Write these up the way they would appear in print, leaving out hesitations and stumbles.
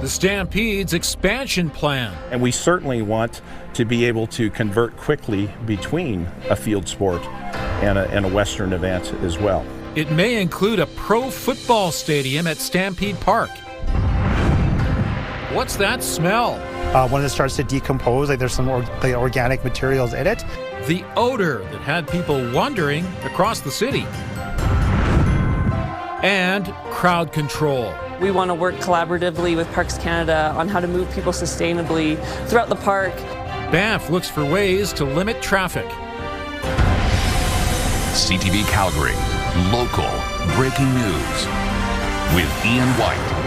the Stampede's expansion plan. And we certainly want to be able to convert quickly between a field sport and a Western event as well. It may include a pro football stadium at Stampede Park. What's that smell? When it starts to decompose, like there's some organic materials in it. The odor that had people wandering across the city. And crowd control. We want to work collaboratively with Parks Canada on how to move people sustainably throughout the park. Banff looks for ways to limit traffic. CTV Calgary, local breaking news with Ian White.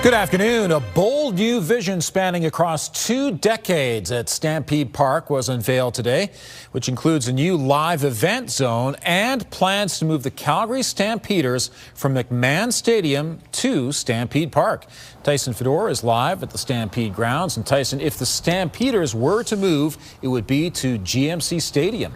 Good afternoon. A bold new vision spanning across 2 decades at Stampede Park was unveiled today, which includes a new live event zone and plans to move the Calgary Stampeders from McMahon Stadium to Stampede Park. Tyson Fedor is live at the Stampede grounds. And Tyson, if the Stampeders were to move, it would be to GMC Stadium.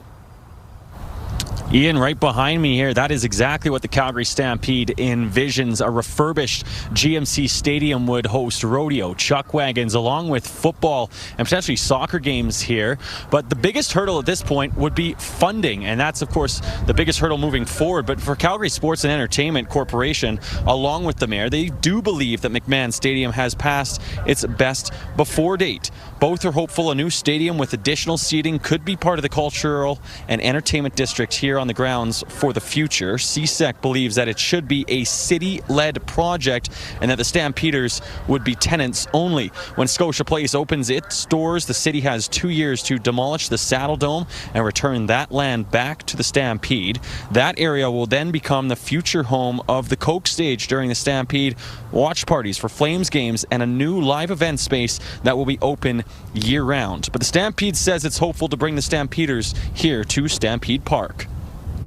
Ian, right behind me here, that is exactly what the Calgary Stampede envisions. A refurbished GMC Stadium would host rodeo, chuck wagons, along with football and potentially soccer games here. But the biggest hurdle at this point would be funding, and that's, of course, the biggest hurdle moving forward. But for Calgary Sports and Entertainment Corporation, along with the mayor, they do believe that McMahon Stadium has passed its best before date. Both are hopeful a new stadium with additional seating could be part of the cultural and entertainment district here on the grounds for the future. CSEC believes that it should be a city-led project and that the Stampeders would be tenants only. When Scotia Place opens its doors, the city has 2 years to demolish the Saddle Dome and return that land back to the Stampede. That area will then become the future home of the Coke Stage during the Stampede, watch parties for Flames games, and a new live event space that will be open year-round. But the Stampede says it's hopeful to bring the Stampeders here to Stampede Park.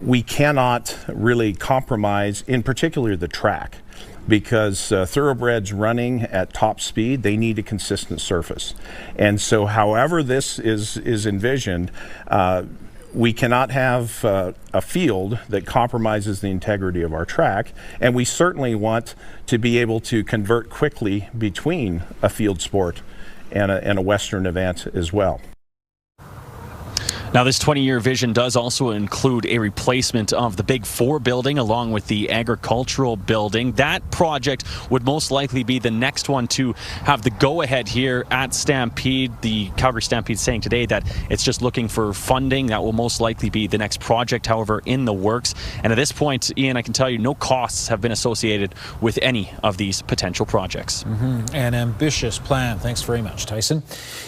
We cannot really compromise, in particular the track, because thoroughbreds running at top speed, they need a consistent surface. And so however this is envisioned, we cannot have a field that compromises the integrity of our track, and we certainly want to be able to convert quickly between a field sport and a Western event as well. Now, this 20-year vision does also include a replacement of the Big Four building along with the agricultural building. That project would most likely be the next one to have the go-ahead here at Stampede. The Calgary Stampede saying today that it's just looking for funding. That will most likely be the next project, however, in the works. And at this point, Ian, I can tell you no costs have been associated with any of these potential projects. An ambitious plan. Thanks very much, Tyson.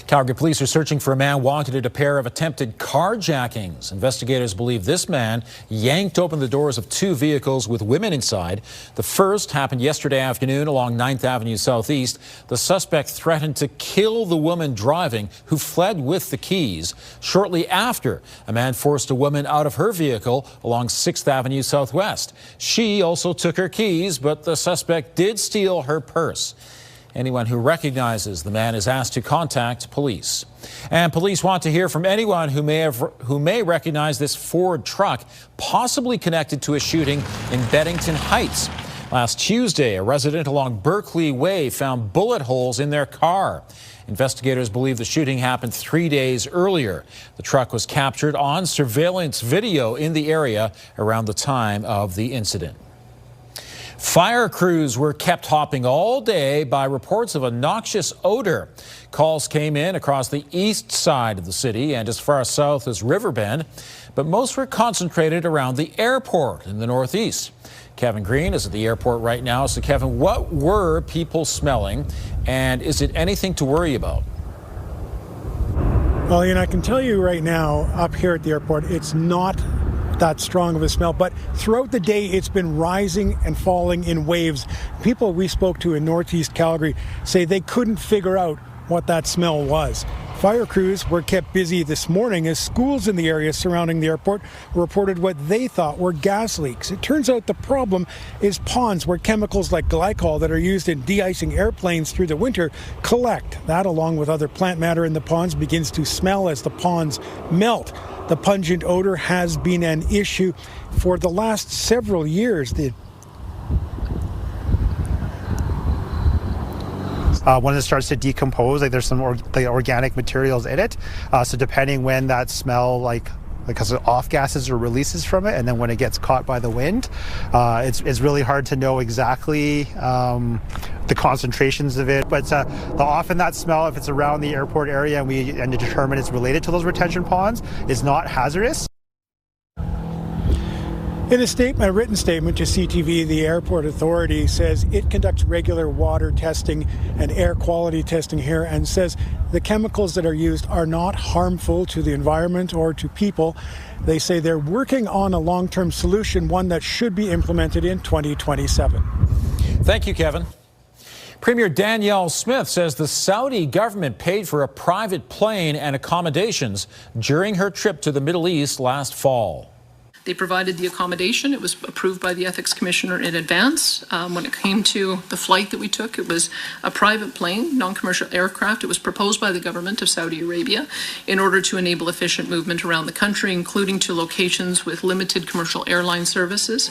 Calgary police are searching for a man wanted at a pair of attempted carjackings. Investigators believe this man yanked open the doors of 2 vehicles with women inside. The first happened yesterday afternoon along 9th Avenue Southeast. The suspect threatened to kill the woman driving, who fled with the keys. Shortly after, a man forced a woman out of her vehicle along 6th Avenue Southwest. She also took her keys, but the suspect did steal her purse. Anyone who recognizes the man is asked to contact police. And police want to hear from anyone who may recognize this Ford truck, possibly connected to a shooting in Beddington Heights. Last Tuesday, a resident along Berkeley Way found bullet holes in their car. Investigators believe the shooting happened 3 days earlier. The truck was captured on surveillance video in the area around the time of the incident. Fire crews were kept hopping all day by reports of a noxious odor. Calls came in across the east side of the city and as far south as Riverbend, but most were concentrated around the airport in the northeast. Kevin Green is at the airport right now. So Kevin, what were people smelling, and is it anything to worry about? Well, I can tell you right now, up here at the airport, it's not that strong of a smell, but throughout the day it's been rising and falling in waves. People we spoke to in northeast Calgary say they couldn't figure out what that smell was. Fire crews were kept busy this morning as schools in the area surrounding the airport reported what they thought were gas leaks. It turns out the problem is ponds where chemicals like glycol that are used in de-icing airplanes through the winter collect. That, along with other plant matter in the ponds, begins to smell as the ponds melt. The pungent odor has been an issue for the last several years. When it starts to decompose, there's some organic materials in it. So depending when that smell, because of off gases or releases from it, and then when it gets caught by the wind, it's really hard to know exactly the concentrations of it. But often that smell, if it's around the airport area and to determine it's related to those retention ponds, is not hazardous. In a written statement to CTV, the airport authority says it conducts regular water testing and air quality testing here, and says the chemicals that are used are not harmful to the environment or to people. They say they're working on a long-term solution, one that should be implemented in 2027. Thank you, Kevin. Premier Danielle Smith says the Saudi government paid for a private plane and accommodations during her trip to the Middle East last fall. They provided the accommodation. It was approved by the Ethics Commissioner in advance. When it came to the flight that we took, it was a private plane, non-commercial aircraft. It was proposed by the government of Saudi Arabia in order to enable efficient movement around the country, including to locations with limited commercial airline services.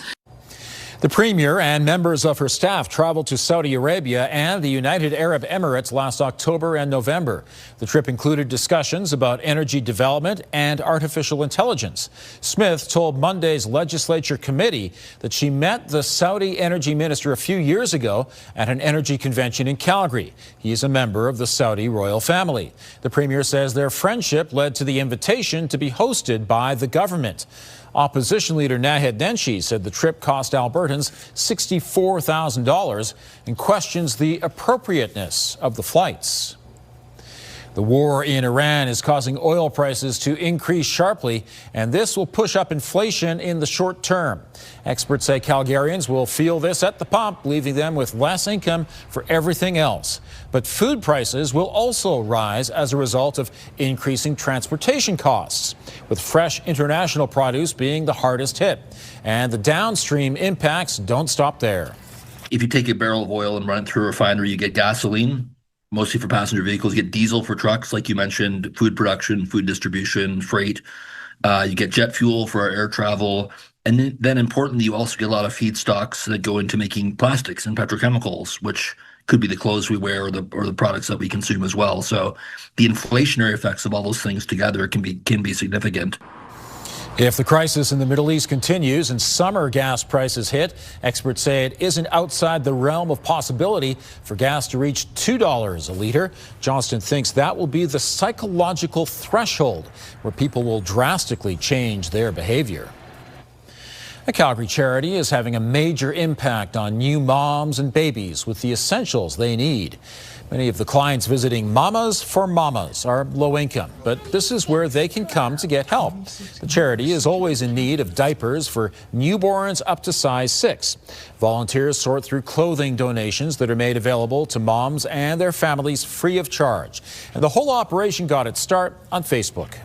The Premier and members of her staff traveled to Saudi Arabia and the United Arab Emirates last October and November. The trip included discussions about energy development and artificial intelligence. Smith told Monday's legislature committee that she met the Saudi energy minister a few years ago at an energy convention in Calgary. He is a member of the Saudi royal family. The Premier says their friendship led to the invitation to be hosted by the government. Opposition leader Naheed Nenshi said the trip cost Albertans $64,000 and questions the appropriateness of the flights. The war in Iran is causing oil prices to increase sharply, and this will push up inflation in the short term. Experts say Calgarians will feel this at the pump, leaving them with less income for everything else. But food prices will also rise as a result of increasing transportation costs, with fresh international produce being the hardest hit. And the downstream impacts don't stop there. If you take a barrel of oil and run it through a refinery, you get gasoline, mostly for passenger vehicles. You get diesel for trucks, like you mentioned, food production, food distribution, freight. You get jet fuel for our air travel. And then importantly, you also get a lot of feedstocks that go into making plastics and petrochemicals, which could be the clothes we wear or the products that we consume as well. So the inflationary effects of all those things together can be significant. If the crisis in the Middle East continues and summer gas prices hit, experts say it isn't outside the realm of possibility for gas to reach $2 a litre. Johnston thinks that will be the psychological threshold where people will drastically change their behavior. A Calgary charity is having a major impact on new moms and babies with the essentials they need. Many of the clients visiting Mamas for Mamas are low income, but this is where they can come to get help. The charity is always in need of diapers for newborns up to size 6. Volunteers sort through clothing donations that are made available to moms and their families free of charge. And the whole operation got its start on Facebook.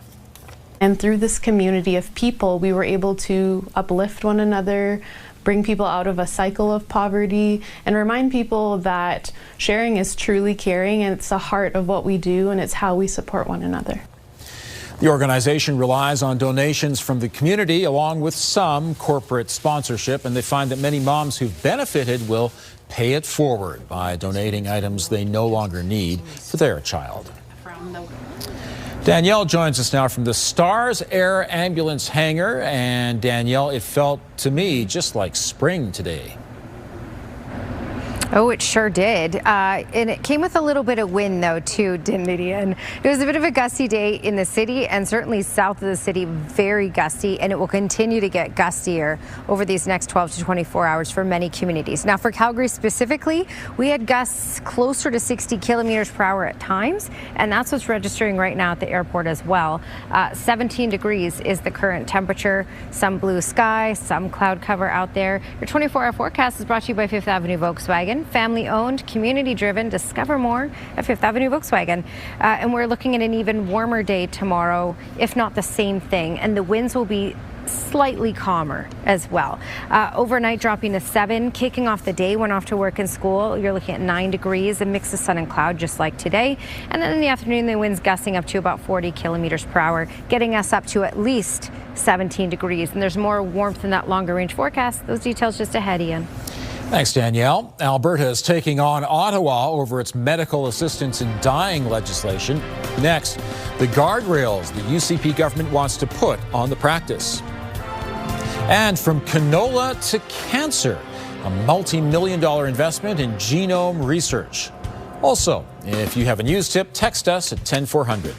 And through this community of people, we were able to uplift one another, bring people out of a cycle of poverty, and remind people that sharing is truly caring, and it's the heart of what we do, and it's how we support one another. The organization relies on donations from the community along with some corporate sponsorship, and they find that many moms who've benefited will pay it forward by donating items they no longer need for their child. Danielle joins us now from the Stars Air Ambulance hangar. And Danielle, it felt to me just like spring today. Oh, it sure did. And it came with a little bit of wind, though, too, didn't it, Ian? It was a bit of a gusty day in the city, and certainly south of the city, very gusty, and it will continue to get gustier over these next 12 to 24 hours for many communities. Now, for Calgary specifically, we had gusts closer to 60 kilometers per hour at times, and that's what's registering right now at the airport as well. 17 degrees is the current temperature, some blue sky, some cloud cover out there. Your 24-hour forecast is brought to you by Fifth Avenue Volkswagen. Family owned, community driven. Discover more at Fifth Avenue Volkswagen. And we're looking at an even warmer day tomorrow, if not the same thing. And the winds will be slightly calmer as well. Overnight dropping to 7, kicking off the day when off to work and school. You're looking at 9 degrees, a mix of sun and cloud just like today. And then in the afternoon, the winds gusting up to about 40 kilometers per hour, getting us up to at least 17 degrees. And there's more warmth in that longer range forecast. Those details just ahead, Ian. Thanks, Danielle. Alberta is taking on Ottawa over its medical assistance in dying legislation. Next, the guardrails the UCP government wants to put on the practice. And from canola to cancer, a multi-million-dollar investment in genome research. Also, if you have a news tip, text us at 10400.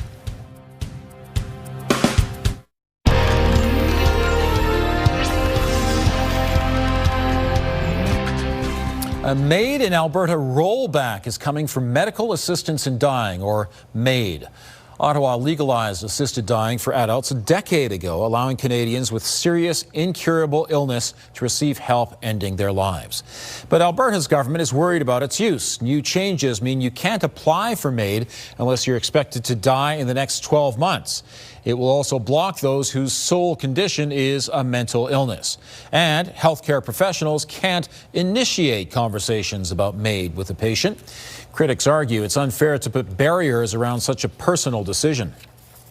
A MAID in Alberta rollback is coming from medical assistance in dying, or MAID. Ottawa legalized assisted dying for adults a decade ago, allowing Canadians with serious, incurable illness to receive help ending their lives. But Alberta's government is worried about its use. New changes mean you can't apply for MAID unless you're expected to die in the next 12 months. It will also block those whose sole condition is a mental illness. And healthcare professionals can't initiate conversations about MAID with a patient. Critics argue it's unfair to put barriers around such a personal decision.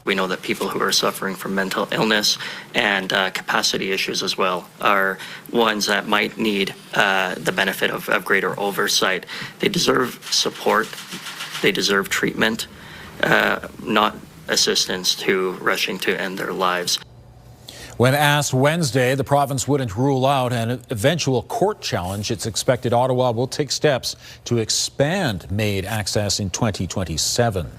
We know that people who are suffering from mental illness and capacity issues as well are ones that might need the benefit of greater oversight. They deserve support. They deserve treatment, not assistance to rushing to end their lives. When asked Wednesday, the province wouldn't rule out an eventual court challenge. It's expected Ottawa will take steps to expand MAID access in 2027.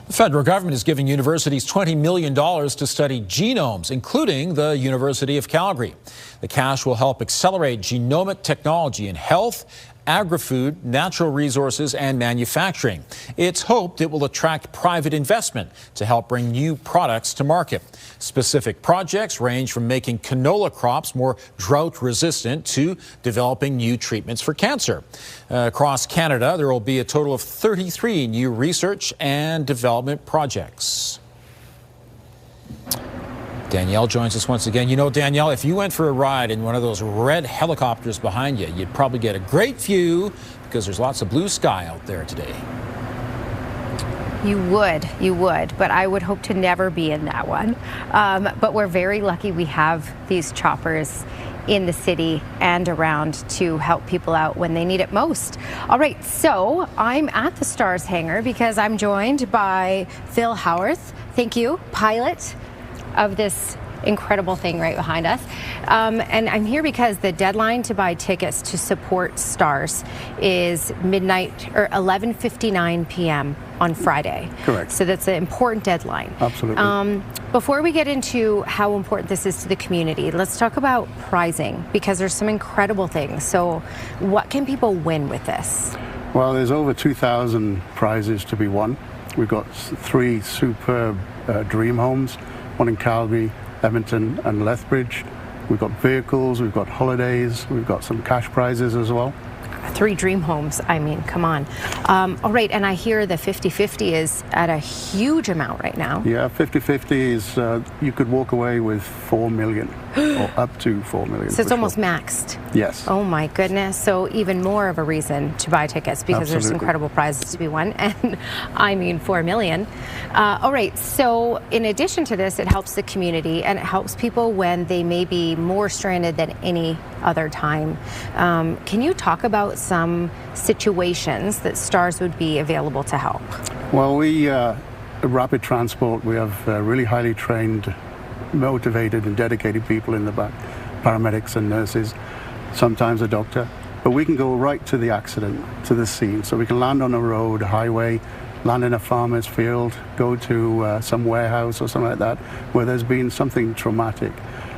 The federal government is giving universities $20 million to study genomes, including the University of Calgary. The cash will help accelerate genomic technology in health, agri-food, natural resources, and manufacturing. It's hoped it will attract private investment to help bring new products to market. Specific projects range from making canola crops more drought-resistant to developing new treatments for cancer. Across Canada, there will be a total of 33 new research and development projects. Danielle joins us once again. You know, Danielle, if you went for a ride in one of those red helicopters behind you, you'd probably get a great view because there's lots of blue sky out there today. You would, but I would hope to never be in that one. But we're very lucky we have these choppers in the city and around to help people out when they need it most. All right, so I'm at the Stars hangar because I'm joined by Phil Howarth. Thank you, pilot of this incredible thing right behind us. And I'm here because the deadline to buy tickets to support Stars is midnight or 11:59 p.m. on Friday. Correct. So that's an important deadline. Absolutely. Before we get into how important this is to the community, let's talk about prizing because there's some incredible things. So what can people win with this? Well, there's over 2,000 prizes to be won. We've got 3 superb dream homes, one in Calgary, Edmonton and Lethbridge. We've got vehicles, we've got holidays, we've got some cash prizes as well. 3 dream homes, I mean, come on. All right, and I hear the 50-50 is at a huge amount right now. Yeah, 50-50 is, you could walk away with 4 million or up to 4 million. So it's almost maxed. Yes. Oh my goodness, so even more of a reason to buy tickets because there's incredible prizes to be won, and I mean 4 million. All right, so in addition to this, it helps the community and it helps people when they may be more stranded than any other time. Can you talk about some situations that Stars would be available to help? Well, we, Rapid Transport, we have really highly trained, motivated and dedicated people in the back, paramedics and nurses, sometimes a doctor, but we can go right to the accident, to the scene. So we can land on a road, a highway, land in a farmer's field, go to some warehouse or something like that, where there's been something traumatic,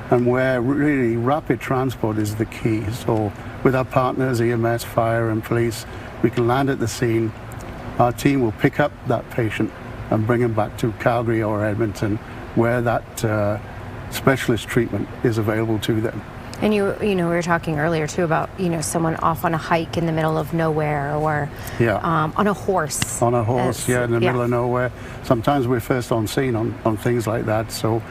and where really rapid transport is the key. So with our partners, EMS, fire and police, we can land at the scene. Our team will pick up that patient and bring him back to Calgary or Edmonton, where that specialist treatment is available to them. And you know, we were talking earlier too about, you know, someone off on a hike in the middle of nowhere or on a horse. On a horse, in the middle of nowhere. Sometimes we're first on scene on things like that. So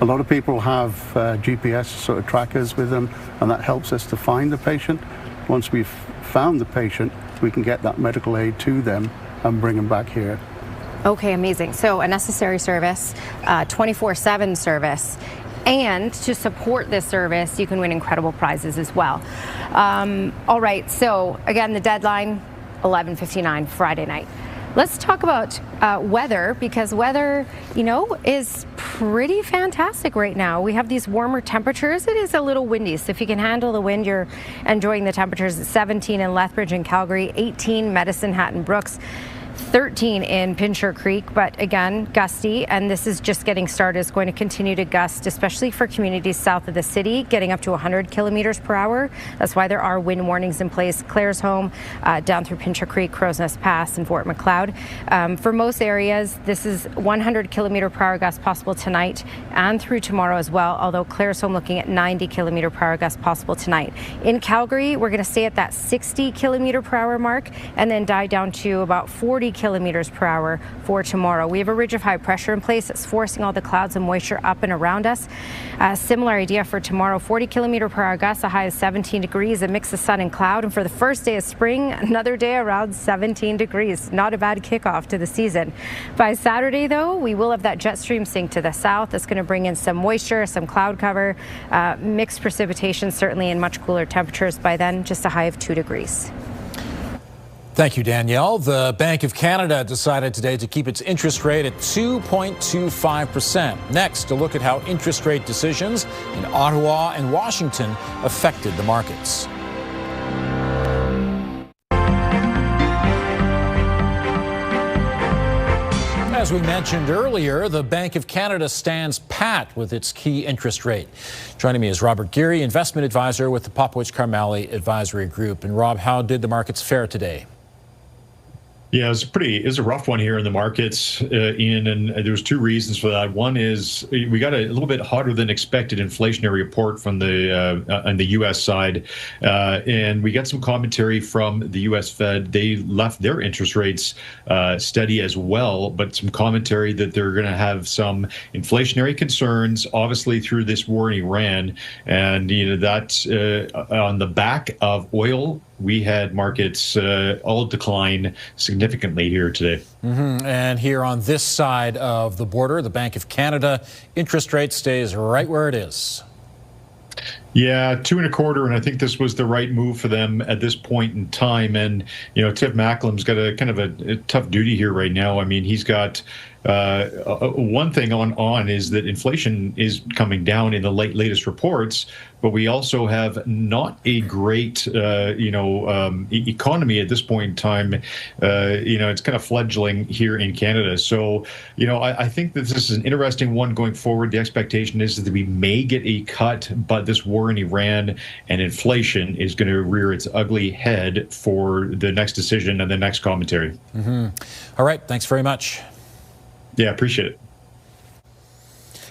a lot of people have GPS sort of trackers with them, and that helps us to find the patient. Once we've found the patient, we can get that medical aid to them and bring them back here. Okay, amazing. So a necessary service, 24/7 service. And to support this service, you can win incredible prizes as well. All right, so again, the deadline, 11:59 Friday night. Let's talk about weather, because weather, is pretty fantastic right now. We have these warmer temperatures. It is a little windy, so if you can handle the wind, you're enjoying the temperatures at 17 in Lethbridge and Calgary, 18 Medicine Hat and Brooks, 13 in Pincher Creek, but again, gusty, and this is just getting started. It's going to continue to gust, especially for communities south of the city, getting up to 100 kilometers per hour. That's why there are wind warnings in place. Claresholm, down through Pincher Creek, Crow's Nest Pass, and Fort Macleod. For most areas, this is 100 kilometer per hour gusts possible tonight and through tomorrow as well, although Claresholm looking at 90 kilometer per hour gusts possible tonight. In Calgary, we're going to stay at that 60 kilometer per hour mark and then die down to about 40 kilometers per hour for tomorrow. We have a ridge of high pressure in place that's forcing all the clouds and moisture up and around us. Similar idea for tomorrow, 40 kilometer per hour gusts, a high of 17 degrees, a mix of sun and cloud. And for the first day of spring, another day around 17 degrees. Not a bad kickoff to the season. By Saturday, though, we will have that jet stream sink to the south. That's going to bring in some moisture, some cloud cover, mixed precipitation, certainly, and much cooler temperatures. By then, just a high of 2 degrees. Thank you, Danielle. The Bank of Canada decided today to keep its interest rate at 2.25%. Next, a look at how interest rate decisions in Ottawa and Washington affected the markets. As we mentioned earlier, the Bank of Canada stands pat with its key interest rate. Joining me is Robert Geary, investment advisor with the Popowich-Karmali Advisory Group. And Rob, how did the markets fare today? Yeah, it was a rough one here in the markets, Ian, and there was two reasons for that. One is we got a little bit hotter than expected inflationary report from on the U.S. side, and we got some commentary from the U.S. Fed. They left their interest rates steady as well, but some commentary that they're going to have some inflationary concerns, obviously through this war in Iran, and that's on the back of oil. We had markets all decline significantly here today. And here on this side of the border, the Bank of Canada interest rate stays right where it is. Yeah, 2.25, and I think this was the right move for them at this point in time. And Tiff Macklem's got a kind of a tough duty here right now. I mean, he's got one thing on is that inflation is coming down in the latest reports, but we also have not a great economy at this point in time. It's kind of fledgling here in Canada. So I think that this is an interesting one going forward. The expectation is that we may get a cut, but this war in Iran and inflation is going to rear its ugly head for the next decision and the next commentary. All right, thanks very much. Yeah, appreciate it.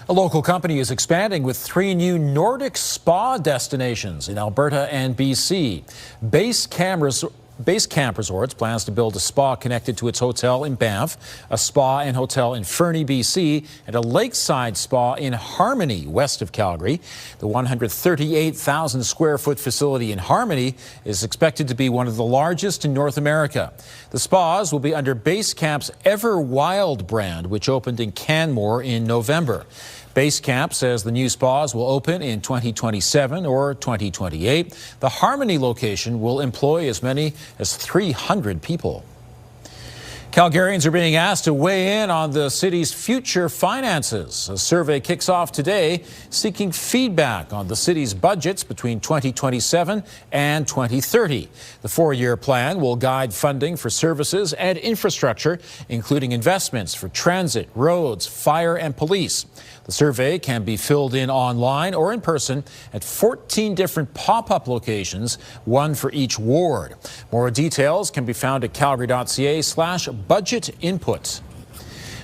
A local company is expanding with 3 new Nordic spa destinations in Alberta and BC. Base Camp Resorts plans to build a spa connected to its hotel in Banff, a spa and hotel in Fernie, BC, and a lakeside spa in Harmony, west of Calgary. The 138,000 square foot facility in Harmony is expected to be one of the largest in North America. The spas will be under Base Camp's Ever Wild brand, which opened in Canmore in November. Base Camp says the new spas will open in 2027 or 2028. The Harmony location will employ as many as 300 people. Calgarians are being asked to weigh in on the city's future finances. A survey kicks off today seeking feedback on the city's budgets between 2027 and 2030. The 4-year plan will guide funding for services and infrastructure, including investments for transit, roads, fire, and police. The survey can be filled in online or in person at 14 different pop-up locations, one for each ward. More details can be found at calgary.ca/budget input.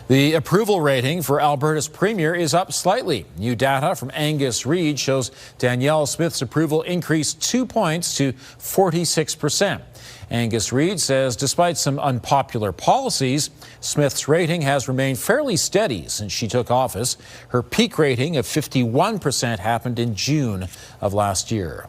The approval rating for Alberta's premier is up slightly. New data from Angus Reid shows Danielle Smith's approval increased 2 points to 46%. Angus Reid says despite some unpopular policies, Smith's rating has remained fairly steady since she took office. Her peak rating of 51% happened in June of last year.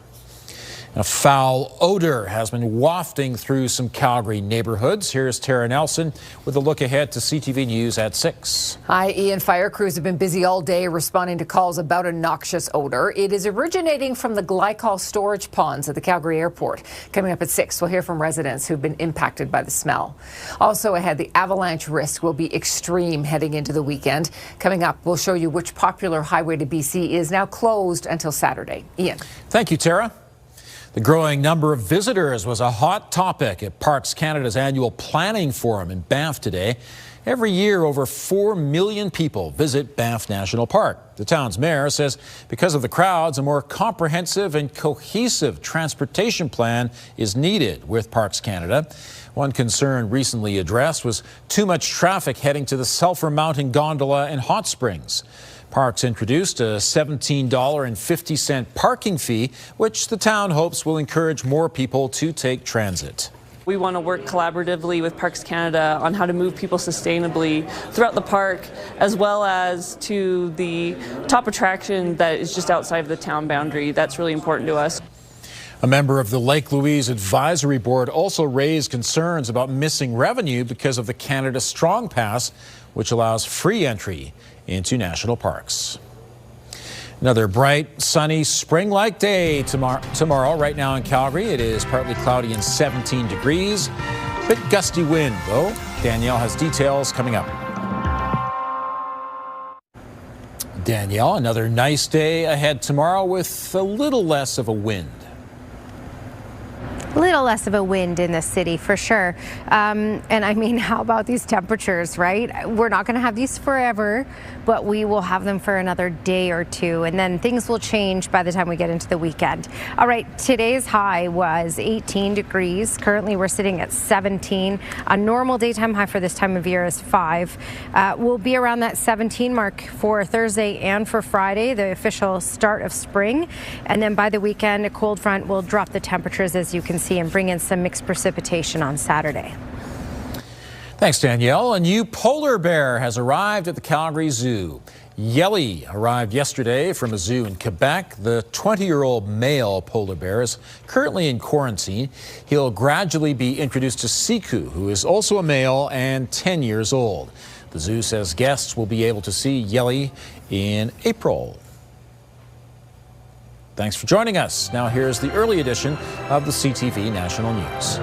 A foul odor has been wafting through some Calgary neighborhoods. Here's Tara Nelson with a look ahead to CTV News at 6. Hi, Ian. Fire crews have been busy all day responding to calls about a noxious odor. It is originating from the glycol storage ponds at the Calgary airport. Coming up at 6, we'll hear from residents who've been impacted by the smell. Also ahead, the avalanche risk will be extreme heading into the weekend. Coming up, we'll show you which popular highway to BC is now closed until Saturday. Ian. Thank you, Tara. The growing number of visitors was a hot topic at Parks Canada's annual planning forum in Banff today. Every year, over 4 million people visit Banff National Park. The town's mayor says because of the crowds, a more comprehensive and cohesive transportation plan is needed with Parks Canada. One concern recently addressed was too much traffic heading to the Sulphur Mountain Gondola and Hot Springs. Parks introduced a $17.50 parking fee, which the town hopes will encourage more people to take transit. We want to work collaboratively with Parks Canada on how to move people sustainably throughout the park, as well as to the top attraction that is just outside of the town boundary. That's really important to us. A member of the Lake Louise Advisory Board also raised concerns about missing revenue because of the Canada Strong Pass, which allows free entry into national parks. Another bright, sunny, spring-like day tomorrow. Right now in Calgary, it is partly cloudy and 17 degrees. Bit gusty wind, though. Danielle has details coming up. Danielle, another nice day ahead tomorrow with a little less of a wind. A little less of a wind in the city for sure. And I mean, how about these temperatures, right? We're not going to have these forever, but we will have them for another day or two, and then things will change by the time we get into the weekend. All right, today's high was 18 degrees. Currently, we're sitting at 17. A normal daytime high for this time of year is 5. We'll be around that 17 mark for Thursday and for Friday, the official start of spring. And then by the weekend, a cold front will drop the temperatures, as you can see, and bring in some mixed precipitation on Saturday. Thanks, Danielle. A new polar bear has arrived at the Calgary Zoo. Yelly arrived yesterday from a zoo in Quebec. The 20-year-old male polar bear is currently in quarantine. He'll gradually be introduced to Siku, who is also a male and 10 years old. The zoo says guests will be able to see Yelly in April. Thanks for joining us. Now here's the early edition of the CTV National News.